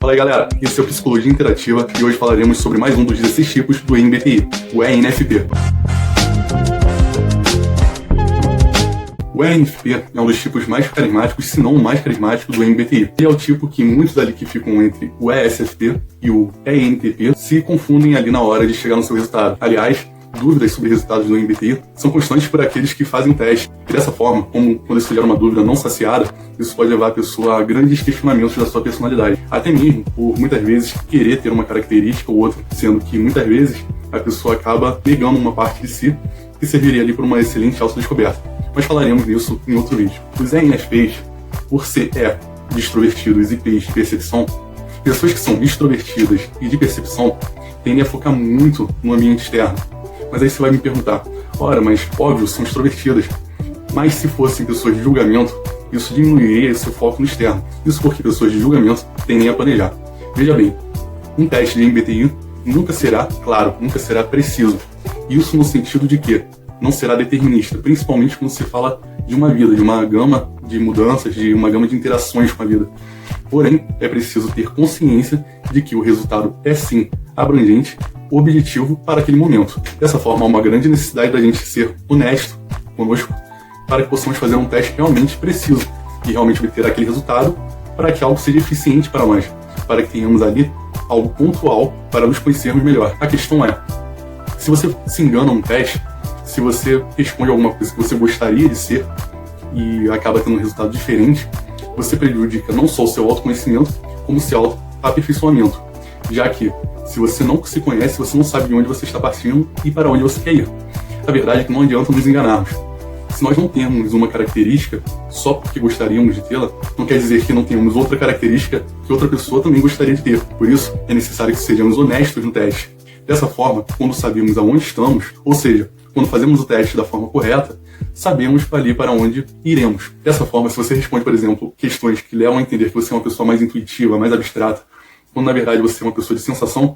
Fala aí galera, esse é o Psicologia Interativa e hoje falaremos sobre mais um dos 16 tipos do MBTI, o ENFP. O ENFP é um dos tipos mais carismáticos, se não o mais carismático do MBTI. Ele é o tipo que muitos ali que ficam entre o ESFP e o ENTP se confundem ali na hora de chegar no seu resultado. Aliás, dúvidas sobre resultados do MBTI são constantes por aqueles que fazem o teste. E dessa forma, como quando isso gera uma dúvida não saciada, isso pode levar a pessoa a grandes questionamentos da sua personalidade. Até mesmo por muitas vezes querer ter uma característica ou outra, sendo que muitas vezes a pessoa acaba negando uma parte de si que serviria ali para uma excelente autodescoberta. Mas falaremos nisso em outro vídeo. Os ENFPs, por ser de extrovertidos e P's de percepção, pessoas que são extrovertidas e de percepção tendem a focar muito no ambiente externo. Mas aí você vai me perguntar, ora, mas óbvio, são extrovertidas. Mas se fossem pessoas de julgamento, isso diminuiria seu foco no externo. Isso porque pessoas de julgamento tendem a planejar. Veja bem, um teste de MBTI nunca será claro, nunca será preciso. Isso no sentido de que não será determinista, principalmente quando se fala de uma vida, de uma gama de mudanças, de uma gama de interações com a vida. Porém, é preciso ter consciência de que o resultado é sim abrangente, objetivo para aquele momento. Dessa forma, há uma grande necessidade da gente ser honesto conosco para que possamos fazer um teste realmente preciso e realmente obter aquele resultado para que algo seja eficiente para nós, para que tenhamos ali algo pontual para nos conhecermos melhor. A questão é, se você se engana num teste, se você responde alguma coisa que você gostaria de ser e acaba tendo um resultado diferente, você prejudica não só o seu autoconhecimento, como o seu autoaperfeiçoamento, já que se você não se conhece, você não sabe de onde você está partindo e para onde você quer ir. A verdade é que não adianta nos enganarmos. Se nós não temos uma característica só porque gostaríamos de tê-la, não quer dizer que não tenhamos outra característica que outra pessoa também gostaria de ter. Por isso, é necessário que sejamos honestos no teste. Dessa forma, quando sabemos aonde estamos, ou seja, quando fazemos o teste da forma correta, sabemos ali para onde iremos. Dessa forma, se você responde, por exemplo, questões que levam a entender que você é uma pessoa mais intuitiva, mais abstrata, quando na verdade você é uma pessoa de sensação,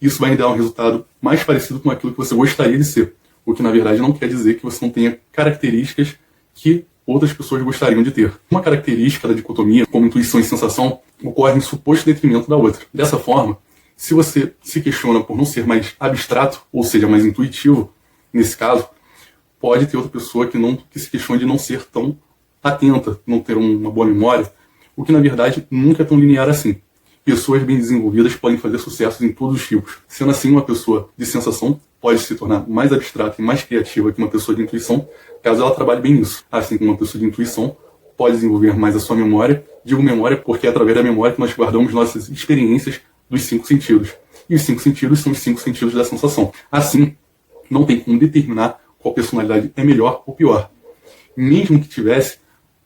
isso vai dar um resultado mais parecido com aquilo que você gostaria de ser, o que na verdade não quer dizer que você não tenha características que outras pessoas gostariam de ter. Uma característica da dicotomia, como intuição e sensação, ocorre em suposto detrimento da outra. Dessa forma, se você se questiona por não ser mais abstrato, ou seja, mais intuitivo, nesse caso, pode ter outra pessoa que se questione de não ser tão atenta, não ter uma boa memória, o que na verdade nunca é tão linear assim. Pessoas bem desenvolvidas podem fazer sucessos em todos os tipos. Sendo assim, uma pessoa de sensação pode se tornar mais abstrata e mais criativa que uma pessoa de intuição, caso ela trabalhe bem nisso. Assim como uma pessoa de intuição pode desenvolver mais a sua memória. Digo memória porque é através da memória que nós guardamos nossas experiências dos 5 sentidos. E os 5 sentidos são os 5 sentidos da sensação. Assim, não tem como determinar qual personalidade é melhor ou pior. Mesmo que tivesse,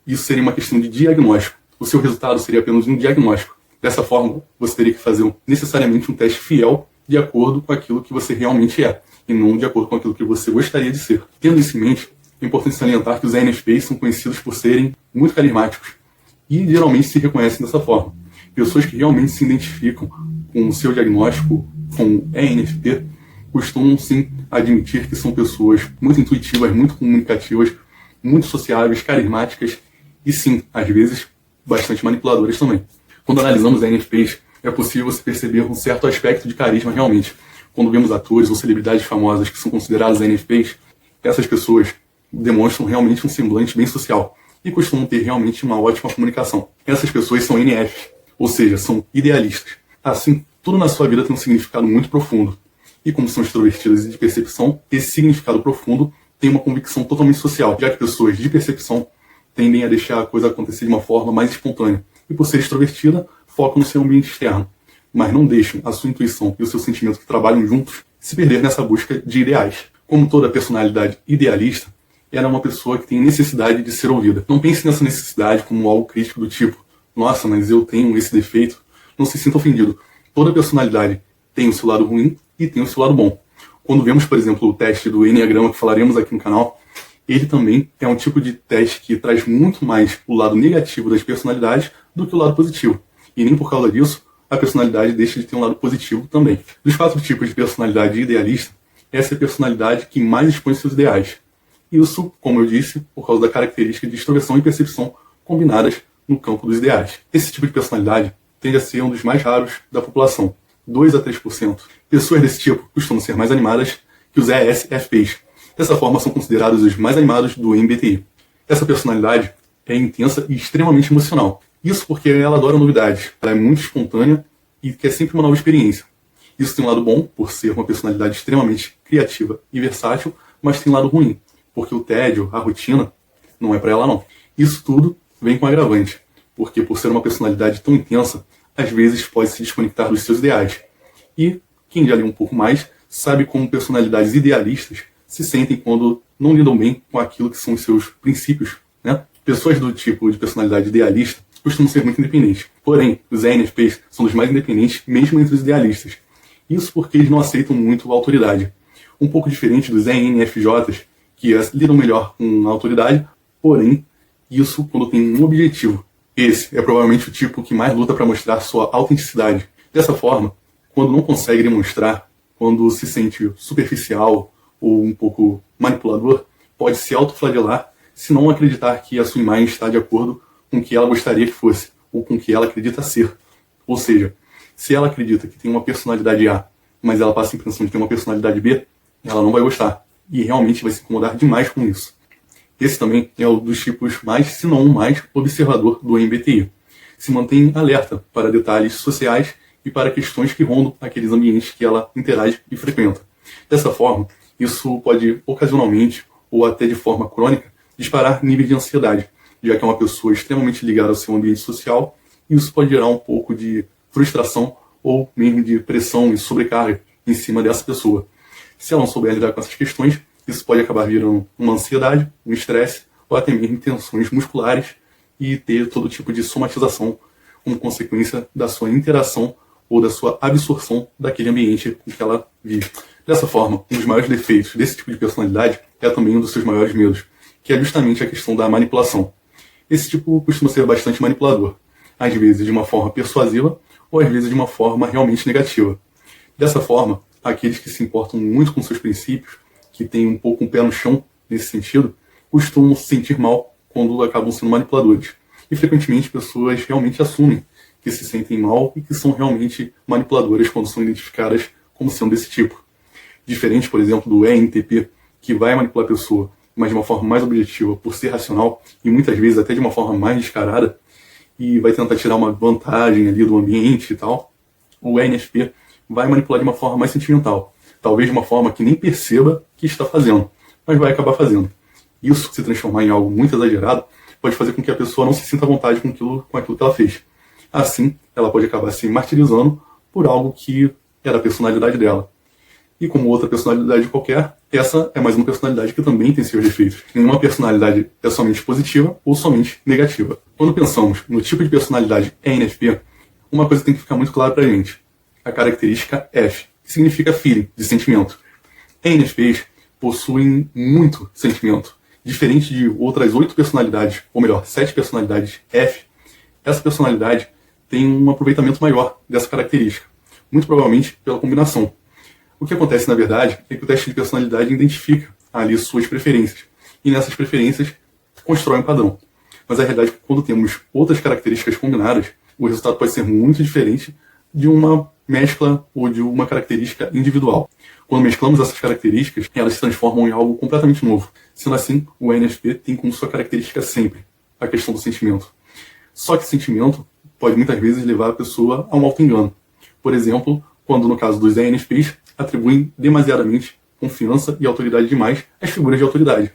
isso seria uma questão de diagnóstico. O seu resultado seria apenas um diagnóstico. Dessa forma, você teria que fazer necessariamente um teste fiel de acordo com aquilo que você realmente é, e não de acordo com aquilo que você gostaria de ser. Tendo isso em mente, é importante salientar que os ENFPs são conhecidos por serem muito carismáticos, e geralmente se reconhecem dessa forma. Pessoas que realmente se identificam com o seu diagnóstico, com o ENFP, costumam sim admitir que são pessoas muito intuitivas, muito comunicativas, muito sociáveis, carismáticas, e sim, às vezes, bastante manipuladoras também. Quando analisamos ENFPs, é possível você perceber um certo aspecto de carisma realmente. Quando vemos atores ou celebridades famosas que são considerados ENFPs, essas pessoas demonstram realmente um semblante bem social e costumam ter realmente uma ótima comunicação. Essas pessoas são NFs, ou seja, são idealistas. Assim, tudo na sua vida tem um significado muito profundo. E como são extrovertidas e de percepção, esse significado profundo tem uma convicção totalmente social, já que pessoas de percepção tendem a deixar a coisa acontecer de uma forma mais espontânea. E por ser extrovertida, focam no seu ambiente externo, mas não deixam a sua intuição e o seu sentimento que trabalham juntos se perder nessa busca de ideais. Como toda personalidade idealista, ela é uma pessoa que tem necessidade de ser ouvida. Não pense nessa necessidade como algo crítico do tipo, nossa, mas eu tenho esse defeito. Não se sinta ofendido. Toda personalidade tem o seu lado ruim e tem o seu lado bom. Quando vemos, por exemplo, o teste do Enneagrama, que falaremos aqui no canal, ele também é um tipo de teste que traz muito mais o lado negativo das personalidades do que o lado positivo. E nem por causa disso, a personalidade deixa de ter um lado positivo também. Dos 4 tipos de personalidade idealista, essa é a personalidade que mais expõe seus ideais. Isso, como eu disse, por causa da característica de extroversão e percepção combinadas no campo dos ideais. Esse tipo de personalidade tende a ser um dos mais raros da população, 2 a 3%. Pessoas desse tipo costumam ser mais animadas que os ESFPs. Dessa forma, são considerados os mais animados do MBTI. Essa personalidade é intensa e extremamente emocional. Isso porque ela adora novidades, ela é muito espontânea e quer sempre uma nova experiência. Isso tem um lado bom, por ser uma personalidade extremamente criativa e versátil, mas tem um lado ruim, porque o tédio, a rotina, não é para ela não. Isso tudo vem com agravante, porque por ser uma personalidade tão intensa, às vezes pode se desconectar dos seus ideais. E quem já lê um pouco mais, sabe como personalidades idealistas se sentem quando não lidam bem com aquilo que são os seus princípios, né? Pessoas do tipo de personalidade idealista costumam ser muito independentes. Porém, os ENFPs são dos mais independentes mesmo entre os idealistas. Isso porque eles não aceitam muito a autoridade. Um pouco diferente dos ENFJs, que lidam melhor com a autoridade, porém, isso quando tem um objetivo. Esse é provavelmente o tipo que mais luta para mostrar sua autenticidade. Dessa forma, quando não consegue demonstrar, quando se sente superficial ou um pouco manipulador, pode se autoflagelar se não acreditar que a sua imagem está de acordo com o que ela gostaria que fosse, ou com o que ela acredita ser. Ou seja, se ela acredita que tem uma personalidade A, mas ela passa a impressão de ter uma personalidade B, ela não vai gostar. E realmente vai se incomodar demais com isso. Esse também é um dos tipos mais, se não o mais, observador do MBTI. Se mantém alerta para detalhes sociais e para questões que rondam aqueles ambientes que ela interage e frequenta. Dessa forma, isso pode ocasionalmente, ou até de forma crônica, disparar níveis de ansiedade, já que é uma pessoa extremamente ligada ao seu ambiente social, e isso pode gerar um pouco de frustração ou mesmo de pressão e sobrecarga em cima dessa pessoa. Se ela não souber lidar com essas questões, isso pode acabar virando uma ansiedade, um estresse, ou até mesmo tensões musculares e ter todo tipo de somatização como consequência da sua interação ou da sua absorção daquele ambiente em que ela vive. Dessa forma, um dos maiores defeitos desse tipo de personalidade é também um dos seus maiores medos, que é justamente a questão da manipulação. Esse tipo costuma ser bastante manipulador, às vezes de uma forma persuasiva ou às vezes de uma forma realmente negativa. Dessa forma, aqueles que se importam muito com seus princípios, que têm um pouco um pé no chão nesse sentido, costumam se sentir mal quando acabam sendo manipuladores. E frequentemente pessoas realmente assumem que se sentem mal e que são realmente manipuladoras quando são identificadas como sendo desse tipo. Diferente, por exemplo, do ENTP, que vai manipular a pessoa, mas de uma forma mais objetiva, por ser racional, e muitas vezes até de uma forma mais descarada, e vai tentar tirar uma vantagem ali do ambiente e tal. O ENFP vai manipular de uma forma mais sentimental, talvez de uma forma que nem perceba que está fazendo, mas vai acabar fazendo. Isso, se transformar em algo muito exagerado, pode fazer com que a pessoa não se sinta à vontade com aquilo que ela fez. Assim, ela pode acabar se martirizando por algo que é da personalidade dela. E como outra personalidade qualquer, essa é mais uma personalidade que também tem seus defeitos. Nenhuma personalidade é somente positiva ou somente negativa. Quando pensamos no tipo de personalidade ENFP, uma coisa tem que ficar muito clara pra gente. A característica F, que significa feeling, de sentimento. ENFPs possuem muito sentimento. Diferente de outras 8 personalidades, ou melhor, 7 personalidades F, essa personalidade tem um aproveitamento maior dessa característica. Muito provavelmente pela combinação. O que acontece, na verdade, é que o teste de personalidade identifica ali suas preferências. E nessas preferências, constrói um padrão. Mas a realidade é que quando temos outras características combinadas, o resultado pode ser muito diferente de uma mescla ou de uma característica individual. Quando mesclamos essas características, elas se transformam em algo completamente novo. Sendo assim, o ENFP tem como sua característica sempre a questão do sentimento. Só que sentimento pode muitas vezes levar a pessoa a um auto-engano. Por exemplo, quando no caso dos ENFPs, atribuem demasiadamente confiança e autoridade demais às figuras de autoridade.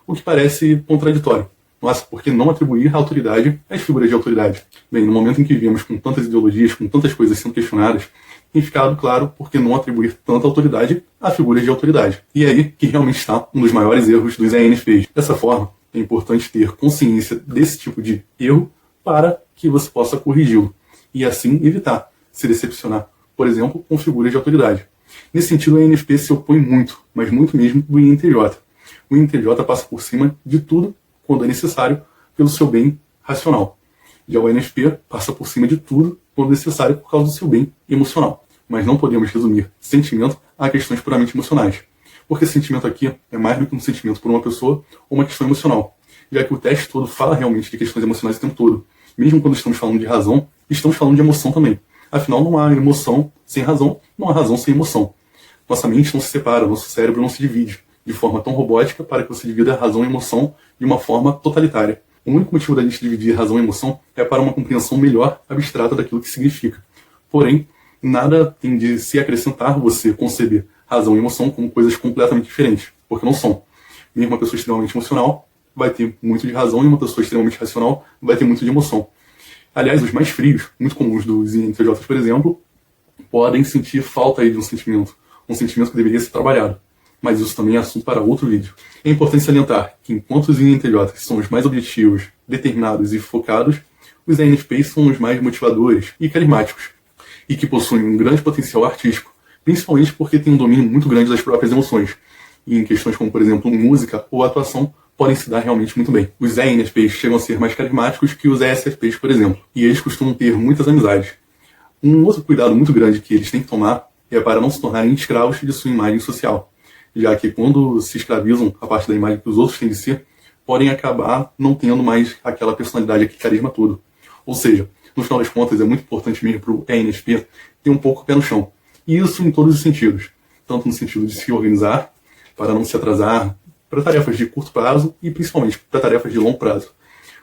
O que parece contraditório. Nossa, por que não atribuir autoridade às figuras de autoridade? Bem, no momento em que vivemos com tantas ideologias, com tantas coisas sendo questionadas, tem ficado claro por que não atribuir tanta autoridade a figuras de autoridade. E é aí que realmente está um dos maiores erros dos ENFPs. Dessa forma, é importante ter consciência desse tipo de erro para que você possa corrigi-lo e assim evitar se decepcionar, por exemplo, com figuras de autoridade. Nesse sentido, o ENFP se opõe muito, mas muito mesmo, do INTJ. O INTJ passa por cima de tudo quando é necessário pelo seu bem racional. Já o ENFP passa por cima de tudo quando necessário por causa do seu bem emocional. Mas não podemos resumir sentimento a questões puramente emocionais. Porque sentimento aqui é mais do que um sentimento por uma pessoa ou uma questão emocional. Já que o teste todo fala realmente de questões emocionais o tempo todo. Mesmo quando estamos falando de razão, estamos falando de emoção também. Afinal, não há emoção sem razão, não há razão sem emoção. Nossa mente não se separa, nosso cérebro não se divide de forma tão robótica para que você divida razão e emoção de uma forma totalitária. O único motivo da gente dividir razão e emoção é para uma compreensão melhor abstrata daquilo que significa. Porém, nada tem de se acrescentar você conceber razão e emoção como coisas completamente diferentes, porque não são. Mesmo uma pessoa extremamente emocional vai ter muito de razão e uma pessoa extremamente racional vai ter muito de emoção. Aliás, os mais frios, muito comuns dos INTJs, por exemplo, podem sentir falta aí de um sentimento que deveria ser trabalhado. Mas isso também é assunto para outro vídeo. É importante salientar que enquanto os INTJs são os mais objetivos, determinados e focados, os INFPs são os mais motivadores e carismáticos, e que possuem um grande potencial artístico, principalmente porque têm um domínio muito grande das próprias emoções, e em questões como, por exemplo, música ou atuação, podem se dar realmente muito bem. Os ENFPs chegam a ser mais carismáticos que os ESFPs, por exemplo, e eles costumam ter muitas amizades. Um outro cuidado muito grande que eles têm que tomar é para não se tornarem escravos de sua imagem social, já que quando se escravizam a parte da imagem que os outros têm de ser, podem acabar não tendo mais aquela personalidade, aquele carisma todo. Ou seja, no final das contas, é muito importante mesmo para o ENFP ter um pouco o pé no chão. E isso em todos os sentidos. Tanto no sentido de se organizar, para não se atrasar, para tarefas de curto prazo e principalmente para tarefas de longo prazo.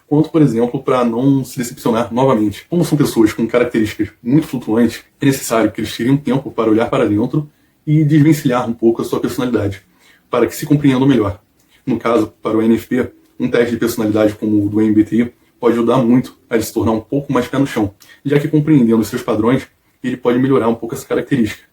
Quanto, por exemplo, para não se decepcionar novamente. Como são pessoas com características muito flutuantes, é necessário que eles tirem um tempo para olhar para dentro e desvencilhar um pouco a sua personalidade, para que se compreendam melhor. No caso, para o ENFP, um teste de personalidade como o do MBTI pode ajudar muito a ele se tornar um pouco mais pé no chão, já que compreendendo os seus padrões, ele pode melhorar um pouco essa característica.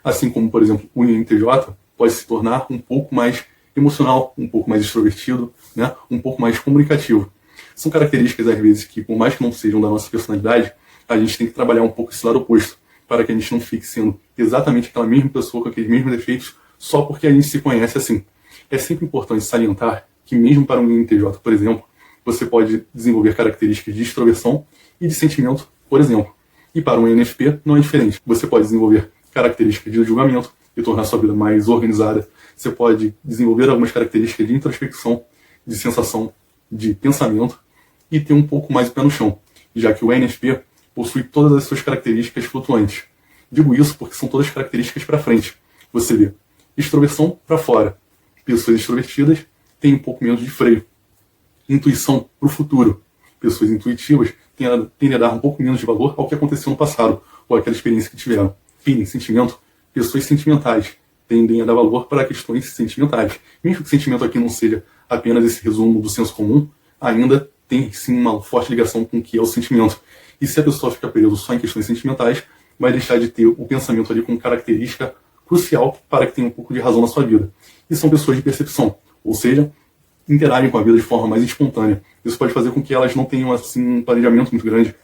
Assim como, por exemplo, o INTJ pode se tornar um pouco mais emocional, um pouco mais extrovertido, né? Um pouco mais comunicativo. São características, às vezes, que por mais que não sejam da nossa personalidade, a gente tem que trabalhar um pouco esse lado oposto, para que a gente não fique sendo exatamente aquela mesma pessoa com aqueles mesmos defeitos, só porque a gente se conhece assim. É sempre importante salientar que mesmo para um INTJ, por exemplo, você pode desenvolver características de extroversão e de sentimento, por exemplo. E para um INFP não é diferente. Você pode desenvolver características de julgamento e tornar sua vida mais organizada. Você pode desenvolver algumas características de introspecção, de sensação, de pensamento e ter um pouco mais o pé no chão, já que o INFP possui todas as suas características flutuantes. Digo isso porque são todas características para frente. Você vê extroversão para fora. Pessoas extrovertidas têm um pouco menos de freio. Intuição para o futuro. Pessoas intuitivas tendem a dar um pouco menos de valor ao que aconteceu no passado, ou àquela experiência que tiveram. Feeling, sentimento. Pessoas sentimentais tendem a dar valor para questões sentimentais. Mesmo que o sentimento aqui não seja apenas esse resumo do senso comum, ainda tem sim uma forte ligação com o que é o sentimento. E se a pessoa ficar presa só em questões sentimentais, vai deixar de ter o pensamento ali como característica crucial para que tenha um pouco de razão na sua vida. E são pessoas de percepção, ou seja, interagem com a vida de forma mais espontânea. Isso pode fazer com que elas não tenham assim, um planejamento muito grande,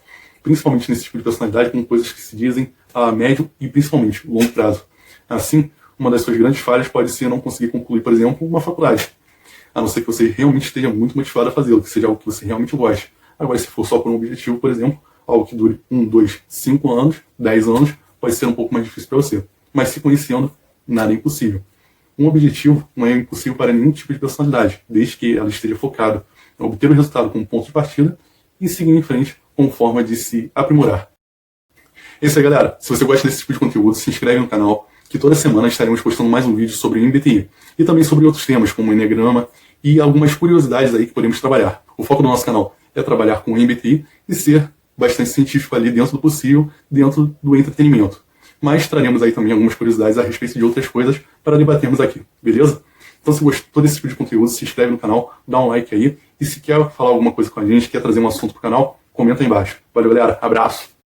principalmente nesse tipo de personalidade, com coisas que se dizem a médio e principalmente longo prazo. Assim, uma das suas grandes falhas pode ser não conseguir concluir, por exemplo, uma faculdade. A não ser que você realmente esteja muito motivado a fazê-lo, que seja algo que você realmente goste. Agora, se for só por um objetivo, por exemplo, algo que dure 1, 2, 5 anos, 10 anos, pode ser um pouco mais difícil para você. Mas se conhecendo, nada é impossível. Um objetivo não é impossível para nenhum tipo de personalidade, desde que ela esteja focada em obter o resultado como ponto de partida e seguir em frente como forma de se aprimorar. É isso aí, galera. Se você gosta desse tipo de conteúdo, se inscreve no canal, que toda semana estaremos postando mais um vídeo sobre o MBTI e também sobre outros temas, como o Enneagrama e algumas curiosidades aí que podemos trabalhar. O foco do nosso canal é trabalhar com o MBTI e ser bastante científico ali dentro do possível, dentro do entretenimento. Mas traremos aí também algumas curiosidades a respeito de outras coisas para debatermos aqui, beleza? Então se gostou desse tipo de conteúdo, se inscreve no canal, dá um like aí, e se quer falar alguma coisa com a gente, quer trazer um assunto pro canal, comenta aí embaixo. Valeu, galera, abraço!